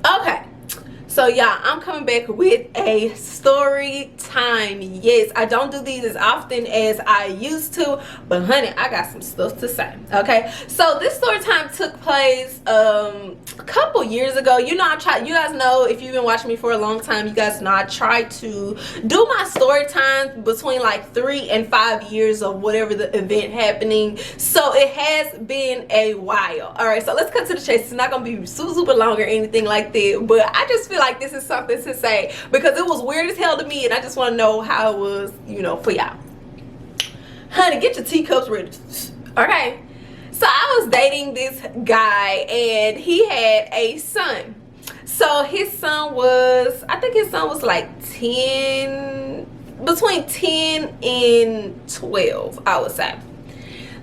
Okay, so y'all, I'm coming back with a story time. Yes, I don't do these as often as I used to, but honey, I got some stuff to say. Okay, so this story time took place a couple years ago. You know, you guys know, if you've been watching me for a long time, you guys know I try to do my story times between like 3 and 5 years of whatever the event happening. So it has been a while. All right, so let's cut to the chase. It's not gonna be super long or anything like that, but I just feel like this is something to say because it was weird as hell to me, and I just want to know how it was, you know, for y'all. Honey, get your teacups ready. Okay, so I was dating this guy and he had a son. So his son was, I think his son was like 10, between 10 and 12, I would say.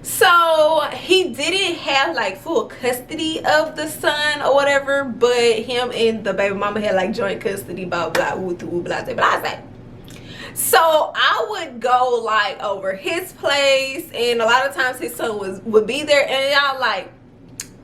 So he didn't have like full custody of the son or whatever, but him and the baby mama had like joint custody, blah blah, woo woo, blah blah blah. So I would go like over his place, and a lot of times his son would be there, and y'all like,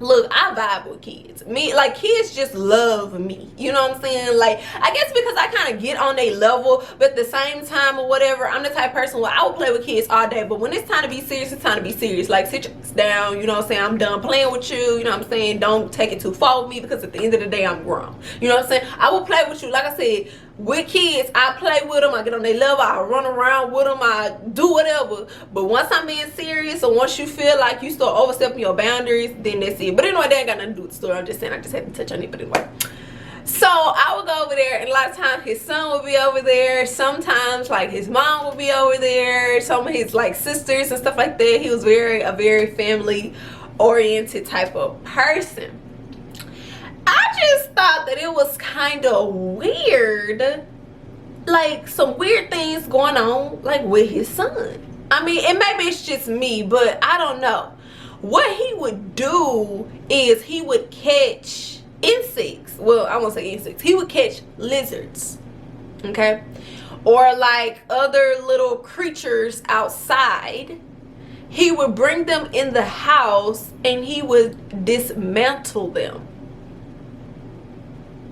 look, I vibe with kids. Me, like, kids just love me. You know what I'm saying? Like, I guess because I kind of get on their level, but at the same time or whatever, I'm the type of person where I will play with kids all day. But when it's time to be serious, it's time to be serious. Like, sit your ass down. You know what I'm saying? I'm done playing with you. You know what I'm saying? Don't take it too far with me, because at the end of the day, I'm grown. You know what I'm saying? I will play with you. Like I said, with kids, I play with them, I get on their level, I run around with them, I do whatever. But once I'm being serious, or once you feel like you start overstepping your boundaries, then that's it. But anyway, that ain't got nothing to do with the story. I'm just saying, I just had to touch on it. But anyway, so I would go over there, and a lot of times his son would be over there. Sometimes like his mom would be over there, some of his like sisters and stuff like that. He was a very family oriented type of person. I just thought that it was kind of weird, like some weird things going on like with his son. I mean, and maybe it's just me, but I don't know. What he would do is he would catch insects. Well, I won't say insects. He would catch lizards, okay? Or like other little creatures outside. He would bring them in the house and he would dismantle them.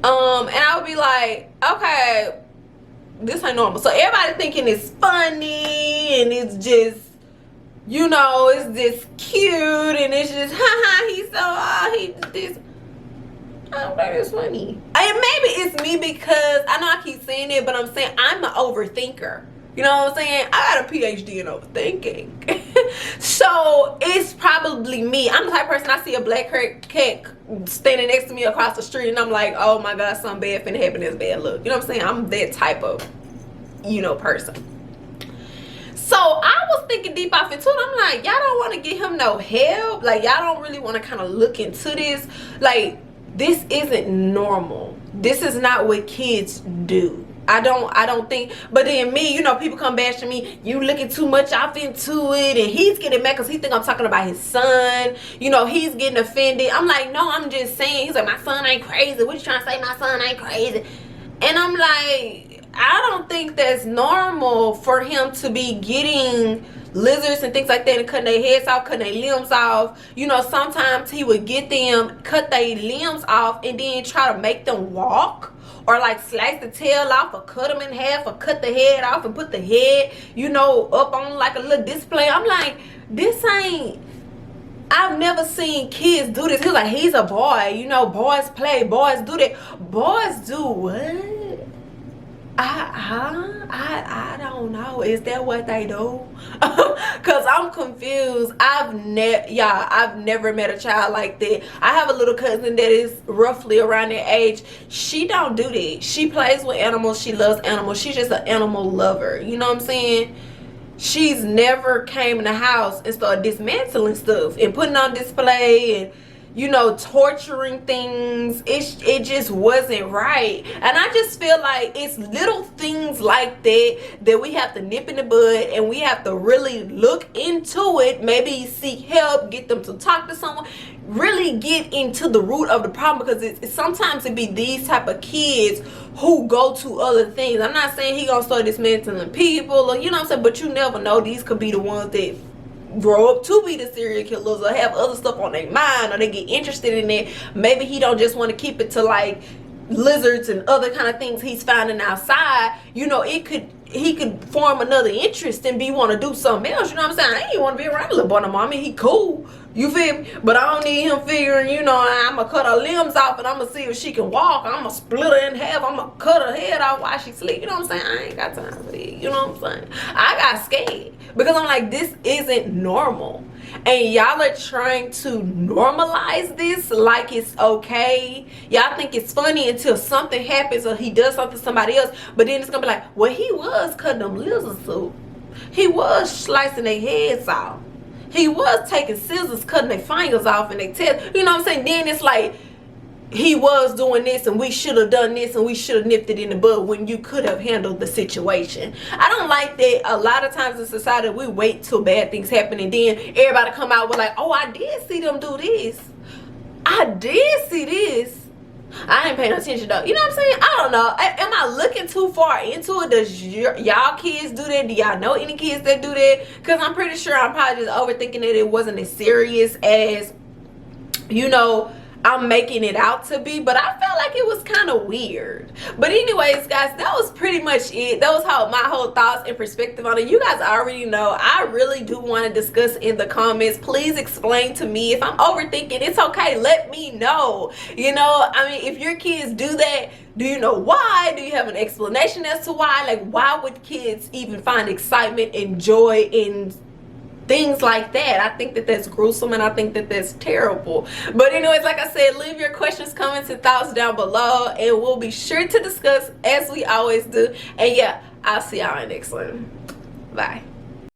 And I would be like, okay, this ain't normal. So everybody thinking it's funny and it's just, you know, it's just cute and it's just, haha, he's so, he this. I don't think it's funny. And maybe it's me because I know I keep saying it, but I'm saying I'm an overthinker. You know what I'm saying? I got a PhD in overthinking. So it's probably me. I'm the type of person, I see a black cat standing next to me across the street and I'm like, oh my God, something bad finna happen, that's bad luck. You know what I'm saying? I'm that type of, you know, person. So I was thinking deep off into it. I'm like, y'all don't want to get him no help? Like, y'all don't really want to kind of look into this? Like, this isn't normal. This is not what kids do. I don't think. But then me, you know, people come bashing me, you looking too much off into it, and he's getting mad because he think I'm talking about his son. You know, he's getting offended. I'm like, no, I'm just saying. He's like, my son ain't crazy. What you trying to say? My son ain't crazy. And I'm like, I don't think that's normal for him to be getting lizards and things like that and cutting their heads off, cutting their limbs off. You know, sometimes he would get them, cut their limbs off, and then try to make them walk. Or like slice the tail off, or cut them in half, or cut the head off and put the head, you know, up on like a little display. I'm like, this ain't, I've never seen kids do this. He's like, he's a boy, you know, boys play, boys do that. Boys do what? I don't know. Is that what they do? Cause I'm confused. I've never met a child like that. I have a little cousin that is roughly around their age. She don't do that. She plays with animals. She loves animals. She's just an animal lover. You know what I'm saying? She's never came in the house and started dismantling stuff and putting on display and, you know, torturing things. It just wasn't right. And I just feel like it's little things like that we have to nip in the bud, and we have to really look into it. Maybe seek help, get them to talk to someone, really get into the root of the problem, because it's sometimes it be these type of kids who go to other things. I'm not saying he gonna start dismantling people, or, you know what I'm saying, but you never know. These could be the ones that grow up to be the serial killers, or have other stuff on their mind, or they get interested in it. Maybe he don't just want to keep it to like lizards and other kind of things he's finding outside, you know, he could form another interest and want to do something else. You know what I'm saying? I ain't want to be around the little boy no more. I mean, he cool. You feel me? But I don't need him figuring, you know, I'm going to cut her limbs off and I'm going to see if she can walk. I'm going to split her in half. I'm going to cut her head off while she sleep. You know what I'm saying? I ain't got time for it. You know what I'm saying? I got scared because I'm like, this isn't normal. And y'all are trying to normalize this like it's okay. Y'all think it's funny until something happens or he does something to somebody else. But then it's going to be like, well, he was cutting them lizards too. He was slicing their heads off. He was taking scissors, cutting their fingers off and their tails. You know what I'm saying? Then it's like, he was doing this and we should have done this and we should have nipped it in the bud when you could have handled the situation. I don't like that a lot of times in society we wait till bad things happen and then everybody come out with like, oh, I did see them do this. I did see this. I ain't paying attention though. You know what I'm saying? I don't know. Am I looking too far into it? Does y'all kids do that? Do y'all know any kids that do that? Because I'm pretty sure I'm probably just overthinking it. It wasn't as serious as, you know, I'm making it out to be, but I felt like it was kind of weird. But anyways, guys, that was pretty much it. That was my whole thoughts and perspective on it. You guys already know I really do want to discuss in the comments. Please explain to me if I'm overthinking. It's okay, let me know. You know, I mean, if your kids do that, do you know why? Do you have an explanation as to why? Like, why would kids even find excitement and joy in things like that? I think that that's gruesome and I think that that's terrible. But anyways, like I said, leave your questions, comments, and thoughts down below and we'll be sure to discuss as we always do. And yeah, I'll see y'all in the next one. Bye.